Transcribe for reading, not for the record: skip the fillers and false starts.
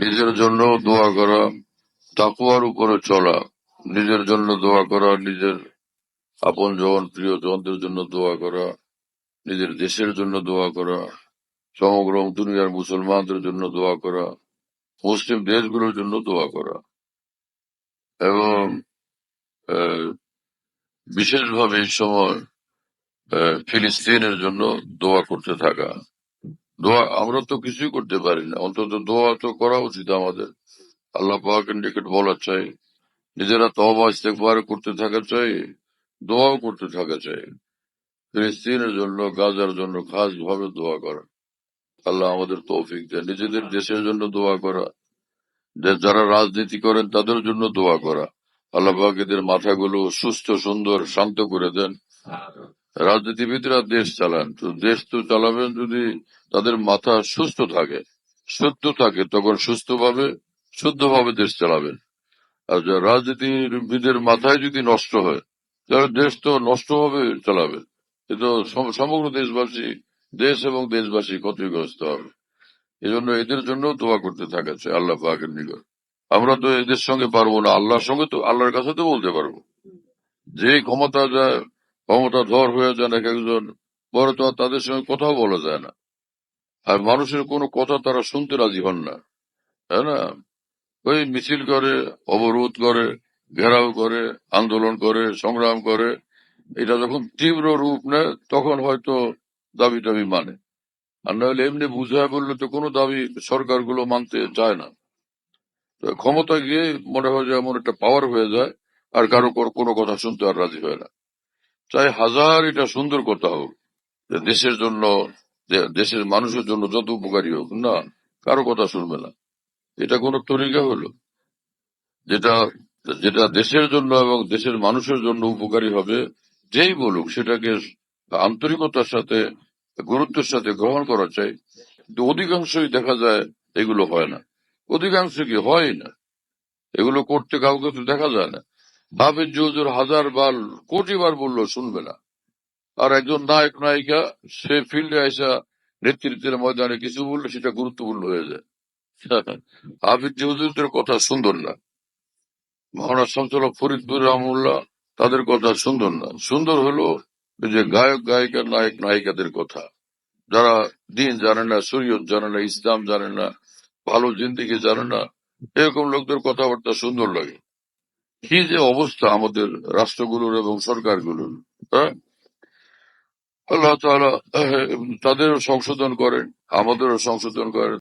নিজের জন্য দোয়া করা, তাকওয়ার উপরে চলা, নিজের জন্য দোয়া করা, নিজের আপনজন প্রিয়জনদের জন্য দোয়া করা, নিজের দেশের জন্য দোয়া করা, সমগ্র দুনিয়ার মুসলমানদের জন্য দোয়া করা, মুসলিম দেশগুলোর জন্য দোয়া করা এবং বিশেষভাবে এই সময় ফিলিস্তিনের জন্য দোয়া করতে থাকা। দোয়া আমরা তো কিছুই করতে পারি না, অন্তত দোয়া তো করা উচিত আমাদের। আল্লাহ পাকের নিকট বলা চাই, নিজেরা তওবা ইস্তেগফার করতে থাকা চাই, দোয়াও করতে থাকা চাই। ফিলিস্তিনের জন্য, গাজার জন্য খাস ভাবে দোয়া করা। আল্লাহ আমাদের তৌফিক দেন। নিজেদের দেশের জন্য দোয়া করা, যারা রাজনীতি করেন তাদের জন্য দোয়া করা। আল্লাহ পাক এদের মাথাগুলো সুস্থ সুন্দর শান্ত করে দেন। রাজনীতিবিদরা দেশ চালান, তো দেশ তো চালাবেন যদি তাদের মাথা সুস্থ থাকে, শুদ্ধ থাকে, তখন শুদ্ধভাবে দেশ চালাবেন। আর রাজনীতিবিদের মাথায় যদি নষ্ট হয়, তাহলে দেশ তো নষ্ট ভাবে চালাবে, কিন্তু সমগ্র দেশ এবং দেশবাসী ক্ষতিগ্রস্ত হবে। এই জন্য এদের জন্য দোয়া করতে থাকা চাই আল্লাহ পাকের নিকট। আমরা তো এদের সঙ্গে পারবো না, আল্লাহর কাছে তো বলতে পারবো। যে ক্ষমতাধর হয়ে যান এক একজন, পরে তো আর তাদের সঙ্গে কথাও বলা যায় না। আর মানুষের কোনো কথা তারা শুনতে রাজি হন না, তাই না? ওই মিছিল করে, অবরোধ করে, ঘেরাও করে, আন্দোলন করে, সংগ্রাম করে। এটা যখন তীব্র রূপ নেয় তখন হয়তো দাবি টাবি মানে, আর নাহলে এমনি বুঝায় বললে তো কোনো দাবি সরকারগুলো মানতে চায় না। তো ক্ষমতা গিয়ে মনে হয় যে এমন একটা পাওয়ার হয়ে যায়, আর কারো কোনো কথা শুনতে আর রাজি হয় না। চাই হাজার এটা সুন্দর কথা হোক, যে দেশের জন্য, দেশের মানুষের জন্য যত উপকারী হোক না, কারো কথা শুনবে না। এটা কোনো তরিকা হলো? যেটা যেটা দেশের জন্য এবং দেশের মানুষের জন্য উপকারী হবে, যেই বলুক সেটাকে আন্তরিকতার সাথে, গুরুত্বের সাথে গ্রহণ করা চাই। কিন্তু অধিকাংশই দেখা যায় এগুলো হয় না। অধিকাংশ কি হয় না, এগুলো করতে কাউকে তো দেখা যায় না। হাফিজ হুজুর হাজার বার, কোটি বার বললো শুনবে না। আর একজন নায়ক নায়িকা, সে ফিল্ডে আসা নেতৃত্বের ময়দানে কিছু বললে সেটা গুরুত্বপূর্ণ হয়ে যায়। হাফিজ হুজুরদের কথা সুন্দর না, মহানা শামসুল্লাহ ফরিদপুর রহমুল্লাহ, তাদের কথা সুন্দর না। সুন্দর হলো ওই যে গায়ক গায়িকা, নায়ক নায়িকাদের কথা, যারা দিন জানে না, শরীয়ত জানে না, ইসলাম জানে না, ভালো জিন্দেগি জানে না, এরকম লোকদের কথাবার্তা সুন্দর লাগে। কি যে অবস্থা আমাদের রাষ্ট্রগুলোর এবং সরকারগুলোর, হ্যাঁ? আল্লাহ তাআলা তাদেরও সংশোধন করেন, আমাদেরও সংশোধন করেন।